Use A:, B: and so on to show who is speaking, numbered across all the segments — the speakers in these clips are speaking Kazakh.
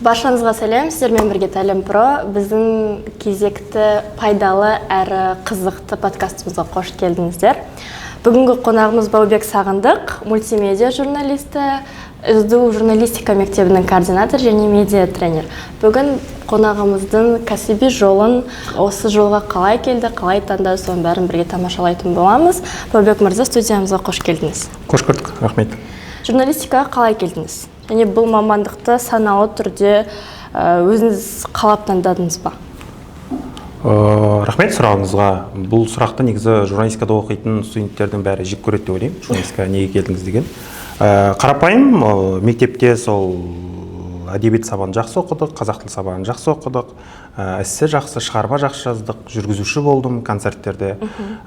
A: Баршаңызға сәлем, сіздермен бірге Тәлім Про. Біздің кезекті пайдалы әрі қызықты подкастымызға қош келдіңіздер. Бүгінгі қонағымыз Баубек Сағындық, мультимедиа журналисті, СДУ журналистика мектебінің координатор және медиа тренер. Бүгін қонағымыздың кәсіби жолын, осы жолға қалай келді, қалай таңдады, соның бәрін бірге тамашалайтын боламыз. Баубек мырза, студиямызға қош келдіңіз.
B: Қош көрдік, рахмет.
A: Журналистикаға қалай келдіңіз? Және бұл мамандықты саналы түрде өзіңіз қалап таңдадыңыз ба?
B: Рахмет сұрағыңызға. Бұл сұрақты негізі журналистикада оқитын студенттердің бәрі жек көреді деп ойлаймын. Журналистикаға неге келдіңіз деген. Қарапайым мектепте сол әдебиет сабағын жақсы оқыдық, қазақ тілі сабағын жақсы оқыдық, эссе жақсы, шығарма жақсы жаздық, жүргізуші болдым концерттерде,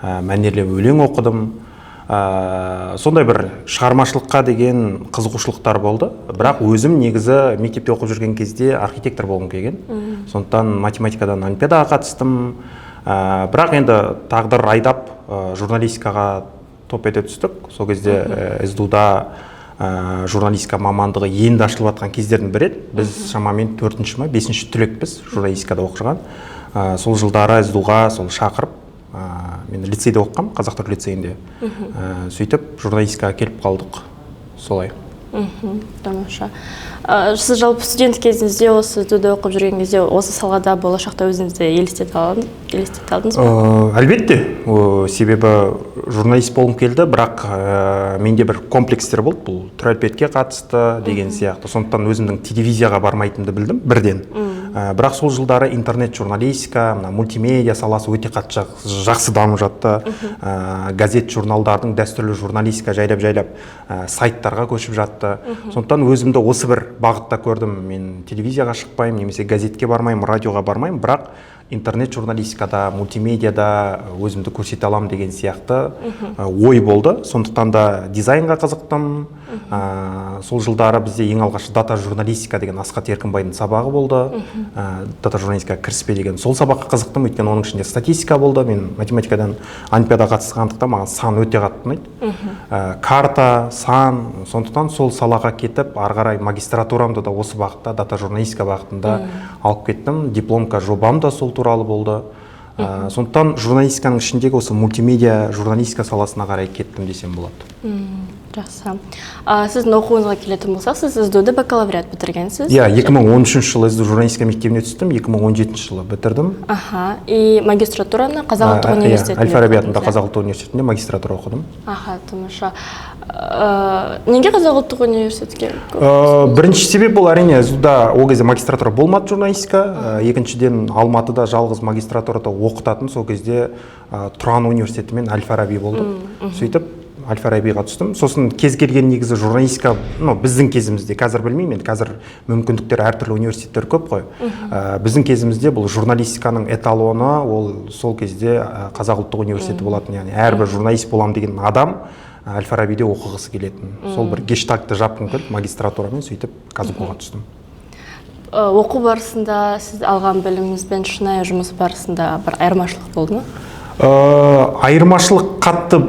B: мәнерлеп өлең оқыдым. Сондай бір шығармашылыққа деген қызығушылықтар болды, бірақ өзім негізі мектепте оқып жүрген кезде архитектор болғым келген. Сондықтан математикадан олимпиадаға қатыстым, бірақ енді тағдыр айдап журналистикаға топ ете түстік. Сол кезде СДУда журналистика мамандығы енді ашылып жатқан кездердің бірі еді. Біз шамамен 4-ші ме 5-ші түлекпіз журналистикада оқып жүрген. Сол жылдары СДУға сол шақырып, мен лицейде оқығам, Қазақтар лицейінде. Сөйтіп журналистикаға келіп қалдық. Солай.
A: Тамаша. Сіз жалпы студент кезіңізде, осы СДУда оқып жүрген кезде, осы салада болашақта өзіңізді елестете алдыңыз ба?
B: Әлбетте, себебі журналист болғым келді, бірақ менде бір комплекстер болды, бұл түрәлпетке қатысты деген сияқты. Сондықтан өзімнің телевизияға бармайтынымды білдім бірден. Бірақ сол жылдары интернет журналистика, мультимедиа саласы өте қатты жақсы дамып жатты. Газет журналдардың дәстүрлі журналистика жайлап сайттарға көшіп жатты. Сондықтан өзімді осы бір бағытта көрдім. Мен телевизияға шықпаймын, немесе газетке бармаймын, радиоға бармаймын, бірақ интернет журналистикада, мультимедиада өзімді көрсете аламын деген сияқты ой болды. Сондықтан да дизайнға қызықтым. Сол жылдары бізде ең алғаш дата журналистика деген Асқат Еркінбайдың сабағы болды. Дата журналистика кіріспе деген сол сабаққа қызықтым, өйткені оның ішінде статистика болды. Мен математикадан олимпиадаға қатысқандықтан маған сан өте қатты ұнайды. Карта, сан, сондықтан сол салаға кетіп, ары қарай магистратурамды да осы бағытта, дата журналистика бағытында алып кеттім. Дипломка жобам да сол туралы болды. Сондықтан журналистиканың ішіндегі осы мультимедиа журналистика саласына қарай кеттім десем болады.
A: Жақсы. Сіздің оқуыңызға келетін болсақ, сіз СДУда бакалавриат бітіргенсіз?
B: Иә, 2013 жылы СДУ журналистика мектебіне түстім, 2017 жылы бітірдім.
A: И магистратураны Қазақ ұлттық университетінде?
B: Әл-Фараби атындағы Қазақ ұлттық университетінде магистратура оқыдым.
A: Тамаша. Неге Қазақ ұлттық университетке?
B: Бірінші себеп бұл әрине СДУда ол кезде магистратура болмады журналистика. Екіншіден Алматыда жалғыз магистратурада оқытатын сол кезде Тұран университеті мен Әл-Фараби болды. Сөйтіп Әл-Фарабиға түстім. Сосын кез келген негізі журналистика, біздің кезімізде, қазір білмеймін, қазір мүмкіндіктер әртүрлі университеттер көп қой. Біздің кезімізде бұл журналистиканың эталоны, ол сол кезде Қазақ ұлттық университеті болатын, яғни әрбір журналист болам деген адам Әл-Фарабиде оқығысы келетін. Сол бір гештальтты жапқым келді магистратурамен, сөйтіп Қазұу-ға түстім.
A: Оқу барысында сіз алған біліміңіз бен шынайы жұмыс барысында бір айырмашылық болды ма?
B: Айырмашылық қатты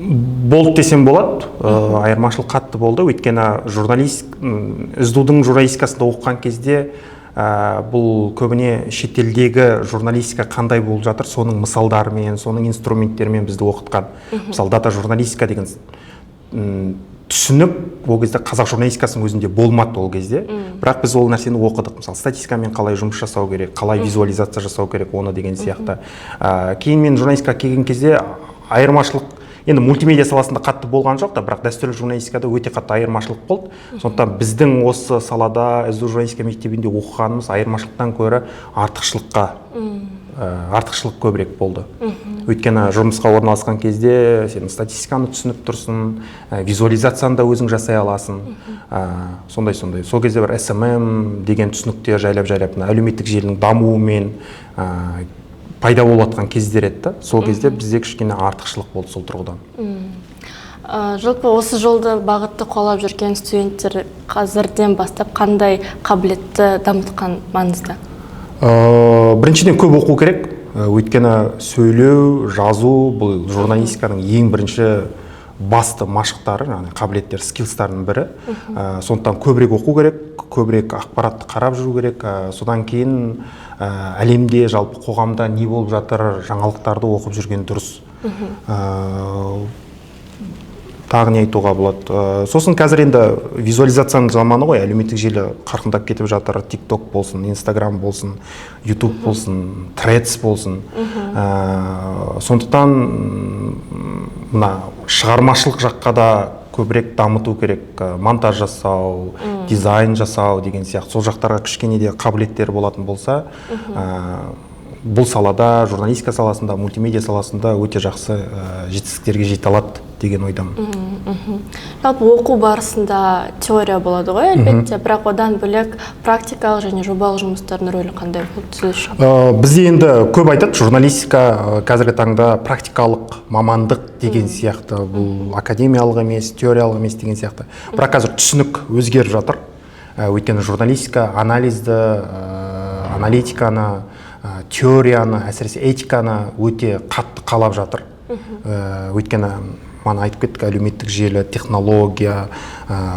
B: болды десем болады. Айырмашылық қатты болды, өйткені СДУдың журналистикасында оқыған кезде бұл көбіне шетелдегі журналистика қандай болып жатыр, соның мысалдарымен, соның инструменттерімен бізді оқытқан. Мысалы, дата журналистика деген түсінік ол кезде қазақ журналистикасының өзінде болмады ол кезде. Бірақ біз ол нәрсені оқыдық. Мысалы, статистикамен қалай жұмыс жасау керек, қалай визуализация жасау керек, оны деген сияқты. Кейін мен журналистикаға келген кезде айырмашылық, енді мультимедиа саласында қатты болған жоқ та, бірақ дәстүрлі журналистикада өте қатты айырмашылық болды. Сондықтан біздің осы салада СДУ журналистика мектебінде оқығанымыз айырмашылықтан көрі артықшылық көбірек болды. Өйткені жұмысқа орналасқан кезде сен статистиканы түсініп тұрсың, визуализацияны да өзің жасай аласың. Сондай. Сол кезде бір SMM деген түсініктер жайлап әлеуметтік желінің дамуымен пайда болып жатқан кездер еді. Сол кезде бізде кішкене артықшылық болды сол тұрғыдан.
A: Жалпы осы жолды бағытты қолап жүрген студенттер қазірден бастап қандай қабілетті дамытқан маңызда?
B: Біріншіден көп оқу керек. Өйткені сөйлеу, жазу бұл журналистиканың ең бірінші басты машықтары, яғни қабілеттер, скиллстардың бірі. Сондықтан көбірек оқу керек, көбірек ақпаратты қарап жүру керек. Содан кейін әлемде, жалпы қоғамда не болып жатыр, жаңалықтарды оқып жүрген дұрыс. Тағы не айтуға болады. Сосын қазір енді визуализацияның заманы ғой, әлеуметтік желі қарқындап кетіп жатыр. TikTok болсын, Instagram болсын, YouTube болсын, Threads болсын. Сондықтан мына шығармашылық жаққа да көбірек дамыту керек. Монтаж жасау, дизайн жасау деген сияқты. Сол жақтарға кішкене де қабілеттер болатын болса, бұл салада, журналистика саласында, мультимедиа саласында өте жақсы жетістіктерге жете алады деген ойдамын.
A: Жалпы оқу барысында теория болады ғой, әлбетте, бірақ одан бөлек практикалық және жобалық жұмыстардың рөлі қандай болды?
B: Бізде енді көп айтады, журналистика қазіргі таңда практикалық мамандық деген сияқты, бұл академиялық емес, теориялық емес деген сияқты. Бірақ қазір түсінік өзгеріп жатыр. Өйткені журналистика анализді, аналитиканы, теорияны, әсіресе этиканы өте қатты қалап жатыр. Өйткені мана айтып кеттік, әлеуметтік желі, технология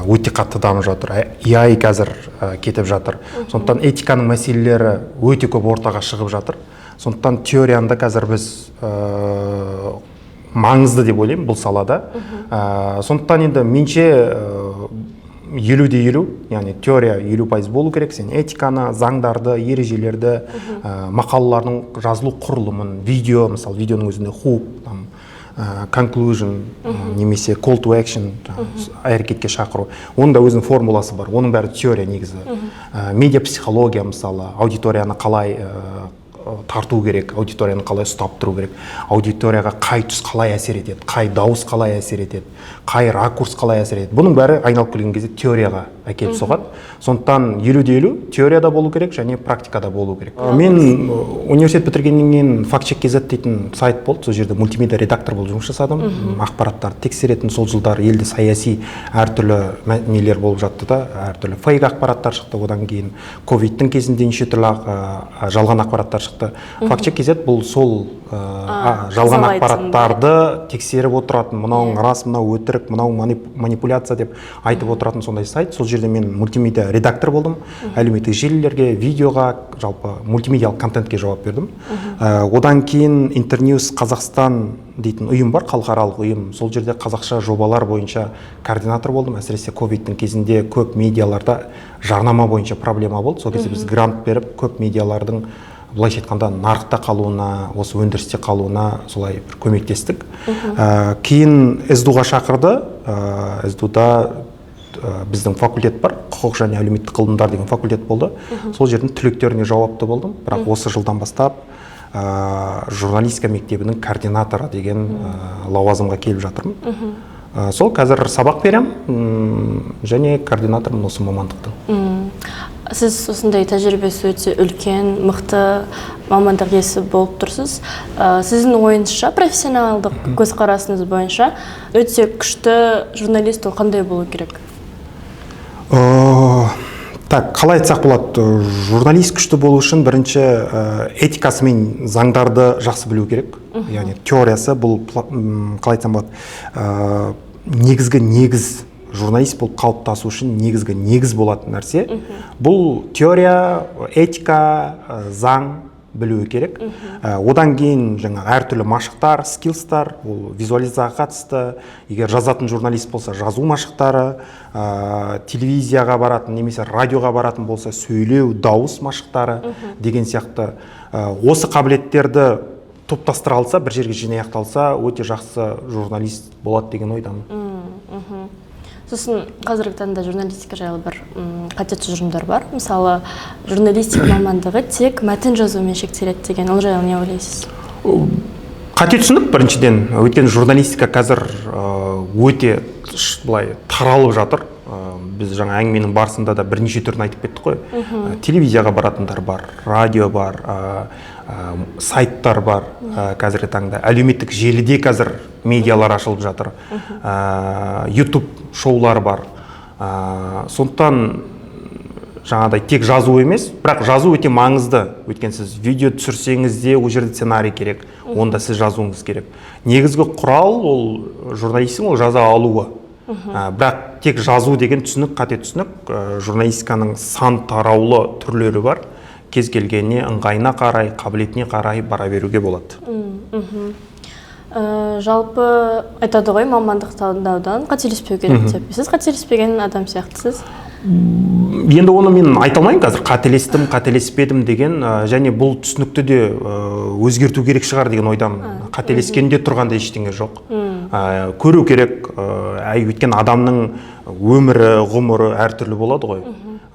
B: өте қатты дамып жатыр. AI қазір кетіп жатыр. Сондықтан этиканың мәселелері өте көп ортаға шығып жатыр. Сондықтан теорияны қазір біз маңызды деп ойлаймын бұл салада. Сондықтан енді менше 50-50, яғни теория 50% болу керек, сен этиканы, заңдарды, ережелерді, мақалалардың жазылу құрылымын, видео, мысалы видеоның өзінде хук, conclusion, немесе call to action, әрекетке шақыру, оның да өзінің формуласы бар, оның бәрі теория негізі. Медиа психология, мысалы, аудиторияны қалай тарту керек, аудиторияны қалай ұстап тұру керек, аудиторияға қай түс қалай әсер етеді, қай дауыс қалай әсер етеді, қай ракурс қалай әсер етеді. Бұның бәрі айналып келген кезде теорияға әкеліп соғады. Сондықтан 50-50 теорияда болу керек және практикада болу керек. Мен университет бітіргеннен кейін фактчек.kz дейтін сайт болды. Сол жерде мультимедиа редактор болып жұмыс жасадым. Ақпараттарды тексеретін, сол жылдары елде саяси әртүрлі нелер болып жатты да, әртүрлі фейк ақпараттар шықты. Одан кейін ковидтің кезінде неше түрлі жалған ақпараттар шықты. Фактчек.kz бұл сол жалған ақпараттарды тексеріп отыратын, мынауың рас, мынау өтірік, мынау манипуляция деп айтып отыратын сондай сайт. Сол жерде мен мультимедиа редактор болдым. Әлеуметтік желілерге, видеоға, жалпы мультимедиалық контентке жауап бердім. Одан кейін Интерньюз Қазақстан дейтін ұйым бар, халықаралық ұйым. Сол жерде қазақша жобалар бойынша координатор болдым. Әсіресе ковидтің кезінде көп медиаларда жарнама бойынша проблема болды. Сол кезде біз грант беріп, көп медиалардың былайша айтқанда нарықта қалуына, осы өндірісте қалуына солай бір көмектестік. Кейін СДУ-ға шақырды. СДУ-да біздің факультет бар, құқық және әлеуметтік ғылымдар деген факультет болды. Сол жердің түлектеріне жауапты болдым. Бірақ осы жылдан бастап журналистика мектебінің координаторы деген лауазымға келіп жатырмын. Сол қазір сабақ берем және координатормын осы мамандықтың.
A: Сіз осындай тәжірибесі өте үлкен, мықты мамандық иесі болып тұрсыз. Сіздің ойыңызша, профессионалдық көзқарасыңыз бойынша өте күшті журналист ол қандай болу керек?
B: Так, қалай айтсақ болады, журналист күшті болу үшін бірінші этикасы мен заңдарды жақсы білу керек. Яғни теориясы бұл, қалай айтсам болады, негізгі негіз, журналист болып қалыптасу үшін негізгі негіз болатын нәрсе. Бұл теория, этика, заң білуі керек. Одан кейін жаңа әртүрлі машықтар, скиллстар, ол визуализацияға қатысты. Егер жазатын журналист болса, жазу машықтары, телевизияға баратын, немесе радиоға баратын болса, сөйлеу, дауыс машықтары деген сияқты. Осы қабілеттерді топтастыра алса, бір жерге жинақталса, өте жақсы журналист болады деген ойдамын.
A: Сосын қазіргі таңда журналистика жайлы бір қате тұжырымдар бар. Мысалы, журналистика мамандығы тек мәтін жазумен шектеледі деген, ол жайлы не ойлайсыз?
B: Қате түсінік біріншіден. Өйткені журналистика қазір өте былай таралып жатыр. Біз жаңа әңгіменің барысында да бірнеше түрін айтып кеттік қой. Телевизияға баратындар бар, радио бар, сайттар бар қазіргі таңда. Әлеуметтік желіде қазір медиалар ашылып жатыр. YouTube шоулар бар. Сондықтан жаңағыдай тек жазу емес, бірақ жазу өте маңызды. Өйткені сіз видео түсірсеңіз де ол жерде сценарий керек, онда сіз жазуыңыз керек. Негізгі құрал ол журналистің ол жаза алуы. Бірақ тек жазу деген түсінік, қате түсінік. Журналистиканың сан тараулы түрлері бар. Кез келгеніне ыңғайына қарай, қабілетіне қарай бара беруге болады.
A: Жалпы айтады ғой, мамандық таңдаудан қателеспеу керек деп. Сіз қателеспеген адам сияқтысыз.
B: Енді оны мен айта алмаймын қазір, қателестім, қателеспедім деген, және бұл түсінікті де өзгерту керек шығар деген ойдамын. Қателескенде тұрғанда ештеңе жоқ. Көру керек, өйткені адамның өмірі, ғұмыры әртүрлі болады ғой.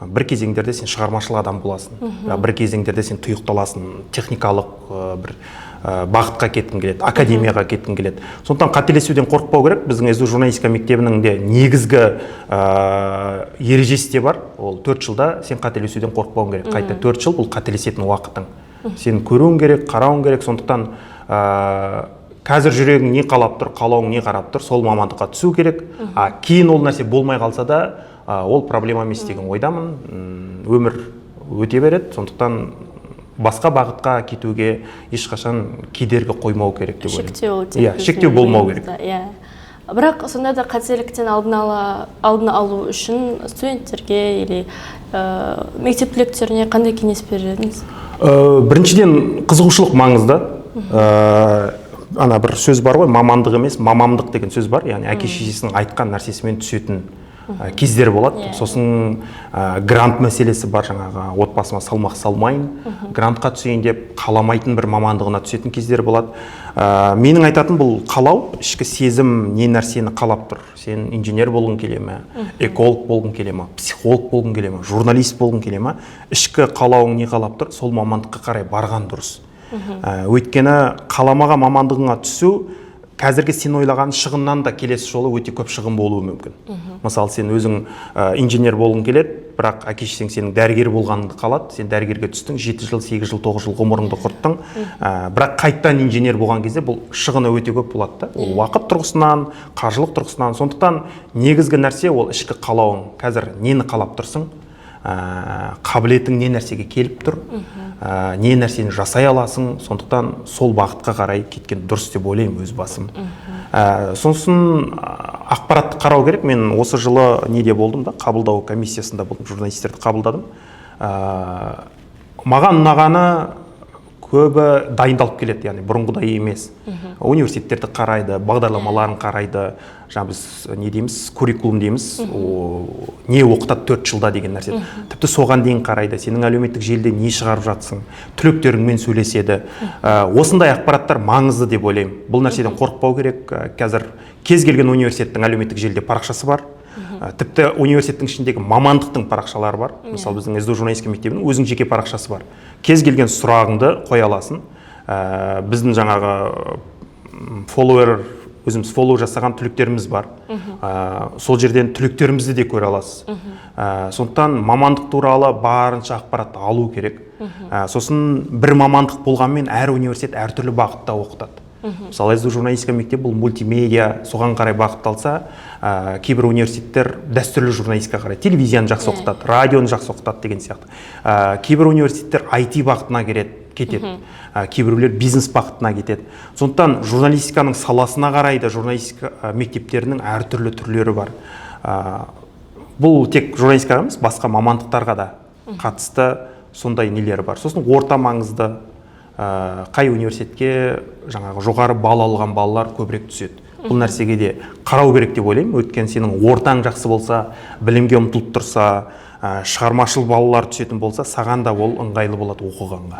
B: Бір кезеңдерде сен шығармашыл адам боласың, бір кезеңдерде сен тұйықталасың, техникалық бір бағытқа кеткің келеді, академияға кеткің келеді. Сондықтан қателесуден қорықпау керек. Біздің СДУ журналистика мектебінің де негізгі ережесі де бар. Ол 4 жылда сен қателесуден қорықпауың керек. Қайта 4 жыл бұл қателесетін уақытың. Сен көруің керек, қарауың керек. Сондықтан қазір жүрегің не қалап тұр, қалауың не қарап тұр, сол мамандыққа түсу керек. Кейін ол нәрсе болмай қалса да, ол проблема емес деген ойдамын. Өмір өте береді. Сондықтан басқа бағытқа кетуге ешқашан кедергі қоймау керек деп ойлаймын. Шектеу болмау керек.
A: Бірақ сонда да қателіктен алдын алу үшін студенттерге или мектеп түлектеріне қандай кеңес берер едіңіз?
B: Біріншіден, қызығушылық маңызды. Ана бір сөз бар ғой, мамандық емес, мамамдық деген сөз бар. Яғни әке-шешесінің айтқан нәрсесімен түсетін кездер болады. Сосын грант мәселесі бар, жаңағы отбасыма салмақ салмайын, грантқа түсейін деп қаламайтын бір мамандығына түсетін кездер болады. Менің айтатын бұл қалау, ішкі сезім не нәрсені қалап тұр. Сен инженер болғың келе ме, эколог болғың келе ме, психолог болғың келе ме, журналист болғың келе ме, ішкі қалауың не қалап тұр, сол мамандыққа қарай барған дұрыс. Өйткені қаламаға мамандығыңа түсу қазіргі сен ойлаған шығыннан да келесі жолы өте көп шығын болуы мүмкін. Мысалы, сен өзің инженер болғың келеді, бірақ әке-шешең сенің дәрігер болғаныңды қалады. Сен дәрігерге түстің, 7 жыл, 8 жыл, 9 жыл ғұмырыңды құрттың. Бірақ қайттан инженер болған кезде бұл шығыны өте көп болады. Ол уақыт тұрғысынан, қаржылық тұрғысынан. Сондықтан негізгі нәрсе ол ішкі қалауың. Қазір нені қалап тұрсың? Қабілетің не нәрсеге келіп тұр, не нәрсені жасай аласың, сондықтан сол бағытқа қарай кеткен дұрыс деп ойлаймын өз басым. Сосын ақпаратты қарау керек. Мен осы жылы неде болдым да, қабылдау комиссиясында болдым, журналистерді қабылдадым. Маған ұнағаны көбі дайындалып келеді, яғни бұрынғыдай емес. Университеттерді қарайды, бағдарламаларын қарайды, жаңа біз не дейміз, куррикулум дейміз, не оқытады 4 жылда деген нәрсе. Тіпті соған дейін қарайды, сенің әлеуметтік желіде не шығарып жатсың, түлектеріңмен сөйлеседі. Осындай ақпараттар маңызды деп ойлаймын. Бұл нәрседен қорықпау керек. Қазір кез келген университеттің әлеуметтік желіде парақшасы бар. Тіпті университеттің ішіндегі мамандықтың парақшалары бар. Мысалы, біздің СДУ журналистика мектебінің өзінің жеке парақшасы бар. Кез келген сұрағыңды қоя аласың. Біздің жаңағы өзіміз фоллоу жасаған түлектеріміз бар. Сол жерден түлектерімізді де көре аласыз. Сондықтан мамандық туралы барынша ақпаратты алу керек. Сосын бір мамандық болғанмен әр университет әртүрлі бағытта оқытады. Мысалы, СДУ журналистика мектебі бұл мультимедиа, соған қарай бағытталса, кейбір университеттер дәстүрлі журналистикаға қарай телевизияны жақсы оқытады, радионы жақсы оқытады деген сияқты. Кейбір университеттер IT бағытына кетеді, кейбіреулер бизнес бағытына кетеді. Сондықтан журналистиканың саласына қарай да журналистика мектептерінің әртүрлі түрлері бар. Бұл тек журналистикаға емес, басқа мамандықтарға да қатысты сондай нелері бар. Сосын орта маңызды, қай университетке жаңағы жоғары балл алған балалар көбірек түседі. Бұл нәрсеге де қарау керек деп ойлаймын. Өйткені сенің ортаң жақсы болса, білімге ұмтылып тұрса, шығармашыл балалар түсетін болса, саған да ол ыңғайлы болады оқығанға.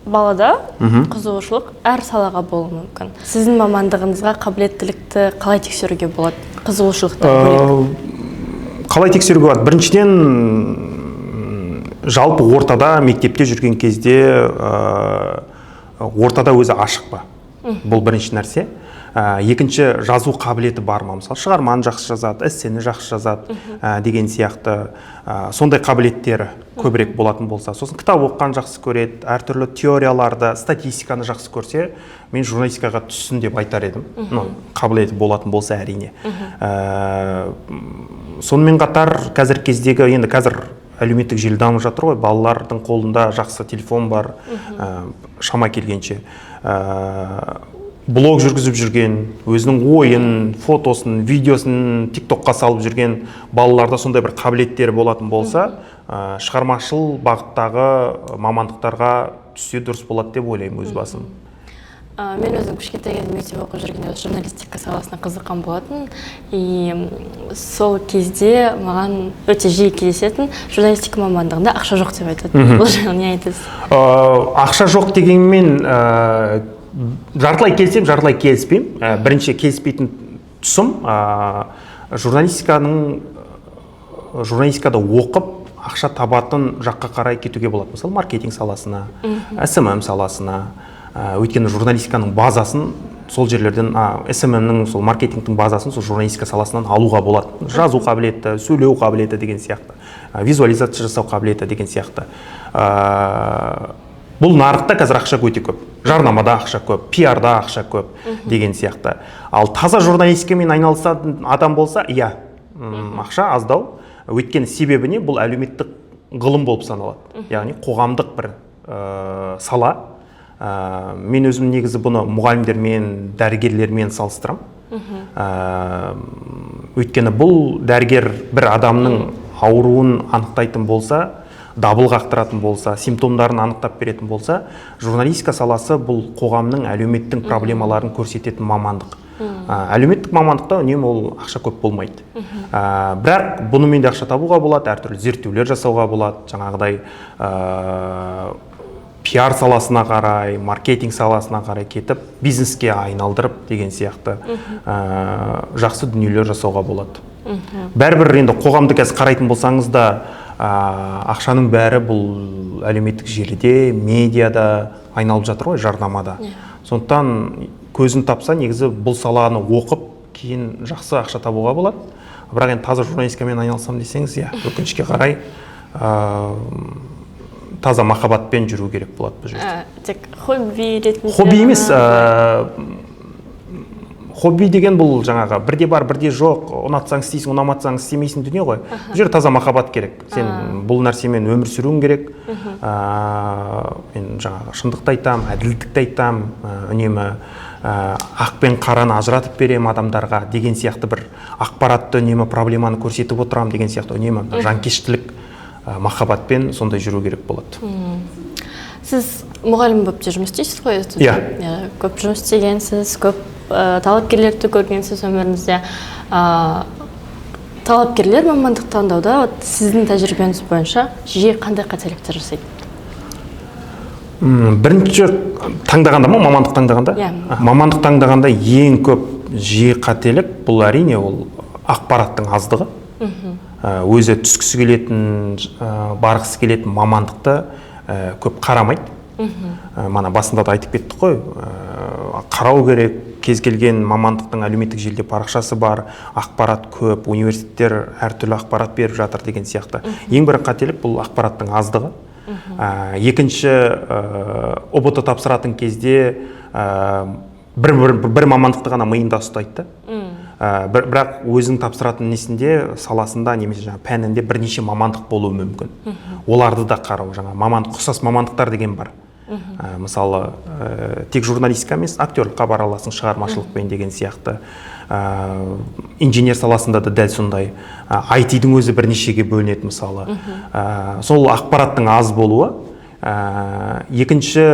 A: Балада қызығушылық әр салаға болуы мүмкін. Сіздің мамандығыңызға қабілеттілікті қалай тексеруге болады? Қызығушылықтан бөлек.
B: Қалай тексеруге болады? Біріншіден, жалпы ортада, мектепте жүрген кезде ортада өзі ашық па? Бұл бірінші нәрсе. Екінші, жазу қабілеті бар ма? Мысалы, шығарманы жақсы жазады, эссені жақсы жазады деген сияқты сондай қабілеттері көбірек болатын болса. Сосын кітап оқыған жақсы көреді, әртүрлі теорияларды, статистиканы жақсы көрсе, мен журналистикаға түссін деп айтар едім. Қабілеті болатын болса әрине. Сонымен қатар қазір кездегі, енді қазір әлеуметтік желі дамып жатыр ғой, балалардың қолында жақсы телефон бар, шама келгенше. Блог жүргізіп жүрген, өзінің ойын, фотосын, видеосын TikTokқа салып жүрген балаларда сондай бір қабілеттері болатын болса, шығармашыл бағыттағы мамандықтарға түссе дұрыс болады деп ойлаймын өз басым.
A: Мен өзім кішкентай кезімде мектеп оқып жүргенде журналистика саласына қызыққан болатын. И сол кезде маған өте жиі кездесетін журналистика мамандығында ақша жоқ деп айтады. Бұл жайлы не айтасыз?
B: Ақша жоқ дегенмен жартылай келсем, жартылай келіспеймін. Бірінші келіспейтін тұсым журналистикада оқып ақша табатын жаққа қарай кетуге болады. Мысалы, маркетинг саласына, SMM саласына. Өйткені журналистиканың базасын сол жерлерден, SMM-нің сол маркетингтің базасын сол журналистика саласынан алуға болады. Жазу қабілеті, сөйлеу қабілеті деген сияқты, визуализация жасау қабілеті деген сияқты. Бұл нарықта қазір ақша өте көп. Жарнамада ақша көп, пиарда ақша көп деген сияқты. Ал таза журналистикамен айналысатын адам болса, ақша аздау. Өйткені себебі не? Бұл әлеуметтік ғылым болып саналады. Яғни қоғамдық бір сала. Мен өзім негізі бұны мұғалімдермен, дәрігерлермен салыстырам. Өйткені бұл дәрігер бір адамның ауруын анықтайтын болса, дабыл қақтыратын болса, симптомдарын анықтап беретін болса, журналистика саласы бұл қоғамның әлеуметтік проблемаларын көрсететін мамандық. Әлеуметтік мамандықта үнемі ол ақша көп болмайды. Бірақ бұнымен де ақша табуға болады, әртүрлі зерттеулер жасауға болады, жаңағыдай пиар саласына қарай, маркетинг саласына қарай кетіп, бизнеске айналдырып деген сияқты жақсы дүниелер жасауға болады. Бәрібір енді қоғамды қазір қарайтын болсаңыз да, ақшаның бәрі бұл әлеуметтік желіде, медиада айналып жатыр ғой, жарнамада. Сондықтан көзін тапса, негізі бұл саланы оқып, кейін жақсы ақша табуға болады. Бірақ енді таза журналистикамен айналсам десеңіз, өкінішке қарай таза махаббатпен жүру керек болады бұл жерде.
A: Тек хобби ретінде.
B: Хобби емес, хобби деген бұл жаңағы бірде бар, бірде жоқ, ұнатсаң істейсің, ұнаматсаң істемейсің дүние ғой. Бұл жерде таза махаббат керек. Сен бұл нәрсемен өмір сүруің керек. Мен жаңағы шындықты айтам, әділдікті айтам, үнемі ақ пен қараны ажыратып берем адамдарға деген сияқты бір ақпаратты үнемі проблеманы көрсетіп отырам деген сияқты үнемі жанкештілік, махаббатпен сондай жүру керек болады.
A: Сіз мұғалім болып жұмыс істейсіз ғой? Көп жұмыс істегенсіз, көп талапкерлерді көргенсіз өміріңізде. Талапкерлер мамандық таңдауда сіздің тәжірибеңіз бойынша жиі қандай қателіктер жасайды?
B: Бірінші таңдағанда ма, мамандық таңдағанда? Мамандық таңдағанда ең көп жиі қателік бұл әрине ол ақпараттың аздығы. Өзі түскісі келетін, барғысы келетін мамандықты көп қарамайды. Мана басында да айтып кеттік қой, қарау керек, кез келген мамандықтың әлеуметтік желіде парақшасы бар, ақпарат көп, университеттер әртүрлі ақпарат беріп жатыр деген сияқты. Ең бір қателік бұл ақпараттың аздығы. Екінші, ұбт тапсыратын кезде бір мамандықты ғана миында ұстайды. Бірақ өзің тапсыратын несінде, саласында, немесе пәнінде бірнеше мамандық болуы мүмкін. Оларды да қарау, ұқсас мамандықтар деген бар. Мысалы, тек журналистика емес, актерлікке бара аласың, шығармашылықпен деген сияқты. Инженер саласында да дәл сондай. IT-дің өзі бірнешеге бөлінеді мысалы. Сол ақпараттың аз болуы. Екінші,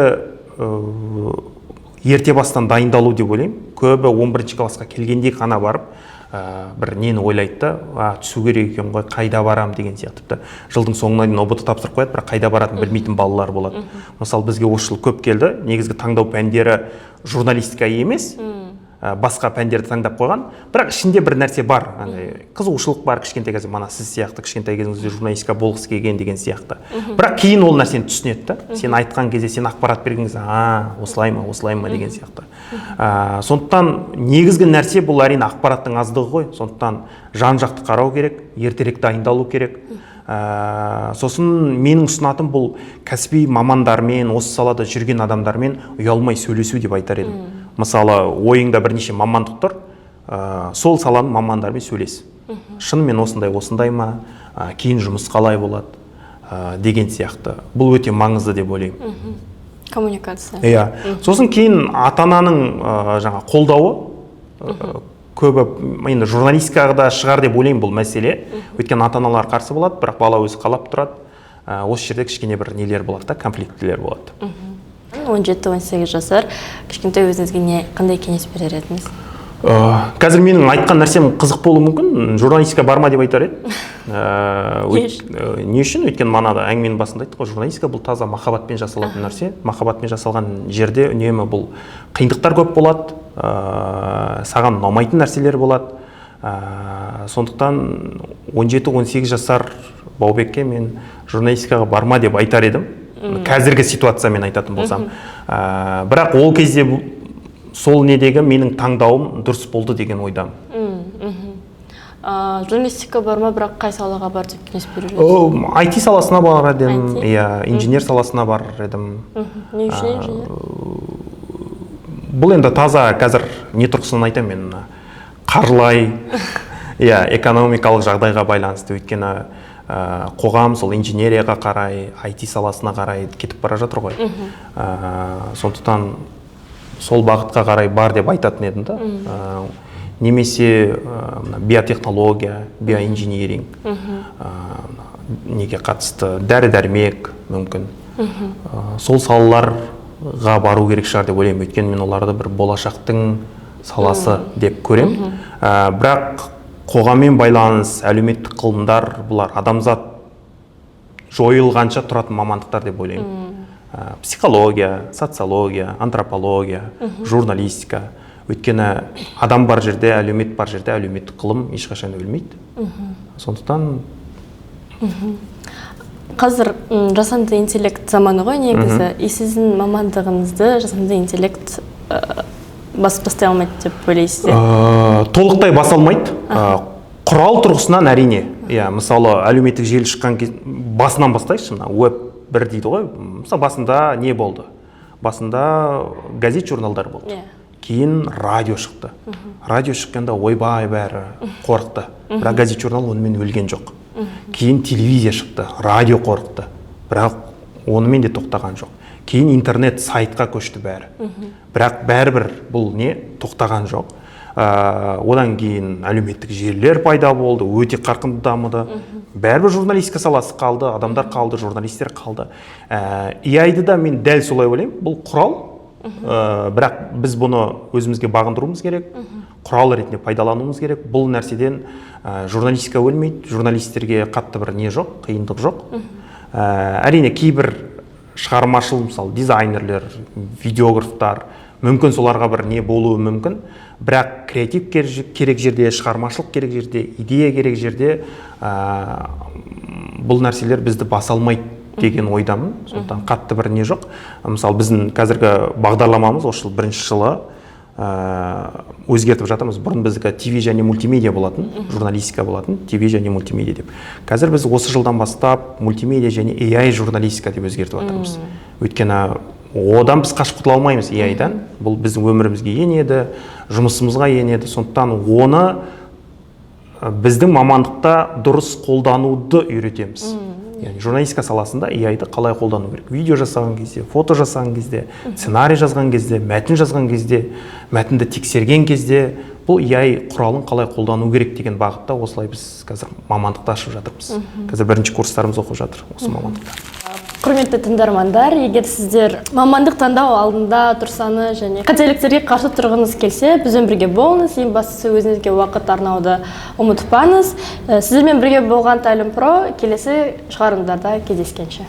B: ерте бастан дайындалу деп ойлаймын. Көбі 11 классқа келгенде ғана барып, бір нені ойлайды да, түсу керек екен ғой, қайда барам деген сияқты. Жылдың соңына дейін ұбт тапсырып қояды, бірақ қайда баратын білмейтін балалар болады. Мысалы, бізге осы жыл көп келді. Негізгі таңдау пәндері журналистика емес, басқа пәндерді таңдап қойған. Бірақ ішінде бір нәрсе бар, қызығушылық бар, кішкентай кезде, мана сіз сияқты кішкентай кезіңізде журналистика болғысы келген деген сияқты. Бірақ кейін ол нәрсені түсінеді. Сен айтқан кезде, сен ақпарат берген кезде, осылай ма деген сияқты. Сондықтан негізгі нәрсе бұл әрине ақпараттың аздығы ғой. Сондықтан жан-жақты қарау керек, ертерек дайындалу керек. Сосын менің ұсынатым бұл кәсіби мамандармен, осы салада жүрген адамдармен ұялмай сөйлесу деп айтар едім. Мысалы, ойыңда бірнеше мамандық тұр, сол саланың мамандармен сөйлес. Шынымен осындай ма, кейін жұмыс қалай болады, деген сияқты. Бұл өте маңызды деп ойлаймын.
A: Коммуникация.
B: Иә. Сосын кейін ата-ананың жаңа қолдауы көбі енді журналистикаға да шығар деп ойлаймын бұл мәселе. Өйткені ата-аналар қарсы болады, бірақ бала өзі қалап тұрады. Осы жерде кішкене бір нелер болады да, конфликтілер болады.
A: 17-18 жасар кішкентай өзіңізге қандай кеңес берер едіңіз?
B: Қазір менің айтқан нәрсем қызық болуы мүмкін, журналистика барма деп айтар едім. Не үшін? Өйткені манада әңгіменің басында айттық қой, журналистика бұл таза махаббатпен жасалатын нәрсе. Махаббатпен жасалған жерде үнемі бұл қиындықтар көп болады, саған ұнамайтын нәрселер болады. Сондықтан 17-18 жасар Баубекке мен журналистикаға барма деп айтар едім. Қазіргі ситуациямен айтатын болсам. Бірақ ол кезде сол недегі менің таңдауым дұрыс болды деген ойдамын.
A: Журналистика барма, бірақ қай салаға бар деп кеңес берер едіңіз?
B: IT саласына бар едім, инженер саласына бар едім.
A: Не үшін инженер?
B: Бұл енді таза қазір не тұрғысынан айтамын мен, қаржылай, экономикалық жағдайға байланысты. Өйткені қоғам сол инженерияға қарай, IT саласына қарай кетіп бара жатыр ғой. Сондықтан сол бағытқа қарай бар деп айтатын едім да. Немесе биотехнология, биоинжиниринг, неге қатысты дәрі-дәрмек мүмкін. Сол салаларға бару керек шығар деп ойлаймын. Өйткені мен оларды бір болашақтың саласы деп көрем. Бірақ қоғаммен байланыс, әлеуметтік ғылымдар, бұлар адамзат жойылғанша тұратын мамандықтар деп ойлаймын. Психология, социология, антропология, журналистика. Өйткені адам бар жерде, әлеумет бар жерде, әлеуметтік ғылым ешқашан өлмейді. Сондықтан
A: қазір жасанды интеллект заманы ғой негізі. Сіздің мамандығыңызды жасанды интеллект басып тастай алмайды деп ойлайсыз?
B: Толықтай баса алмайды. Құрал тұрғысынан әрине. Мысалы, әлеуметтік желі шыққан басынан бастайықшы, веб бір дейді ғой. Мысалы, басында не болды? Басында газет журналдар болды. Кейін радио шықты. Радио шыққанда ойбай бәрі қорықты. Бірақ газет журнал онымен өлген жоқ. Кейін телевизия шықты, радио қорықты. Бірақ онымен де тоқтаған жоқ. Кейін интернет сайтқа көшті бәрі. Бірақ бәрібір бұл не тоқтаған жоқ. Одан кейін әлеуметтік желілер пайда болды, өте қарқынды дамыды. Бәрібір журналистика саласы қалды, адамдар қалды, журналистер қалды. AI-ды да мен дәл солай ойлаймын. Бұл құрал, бірақ біз бұны өзімізге бағындыруымыз керек, құрал ретінде пайдалануымыз керек. Бұл нәрседен журналистика өлмейді, журналистерге қатты бір не жоқ, қиындық жоқ. Әрине кейбір шығармашыл, мысалы дизайнерлер, видеографтар, мүмкін соларға бір не болуы мүмкін, бірақ креатив керек жерде, шығармашылық керек жерде, идея керек жерде бұл нәрселер бізді баса алмайды деген ойдамын. Сондықтан қатты бір не жоқ. Мысалы біздің қазіргі бағдарламамыз осы жыл бірінші жылы өзгертіп жатырмыз. Бұрын біздікі ТВ және мультимедиа болатын, журналистика болатын, ТВ және мультимедиа деп. Қазір біз осы жылдан бастап мультимедиа және AI журналистика деп өзгертіп жатырмыз. Өйткені одан біз қашып құтыла алмаймыз AI-дан. Бұл біздің өмірімізге енеді, жұмысымызға енеді. Сондықтан оны біздің мамандықта дұрыс қолдануды үйретеміз. Яғни журналистика саласында AI-ды қалай қолдану керек? Видео жасаған кезде, фото жасаған кезде, сценарий жазған кезде, мәтін жазған кезде, мәтінді тексерген кезде бұл AI құралын қалай қолдану керек деген бағытта осылай біз қазір мамандықты ашып жатырмыз. Қазір бірінші курстарымыз оқып жатыр осы мамандықта.
A: Құрметті тыңдармандар, егер сіздер мамандық таңдау алдында тұрсаны және қателіктерге қарсы тұрғыңыз келсе, бізбен бірге болыңыз. Ең бастысы өзіңізге уақыт арнауды ұмытпаңыз. Сіздермен бірге болған Тәлім Про келесі шығарылымдарда кездескенше.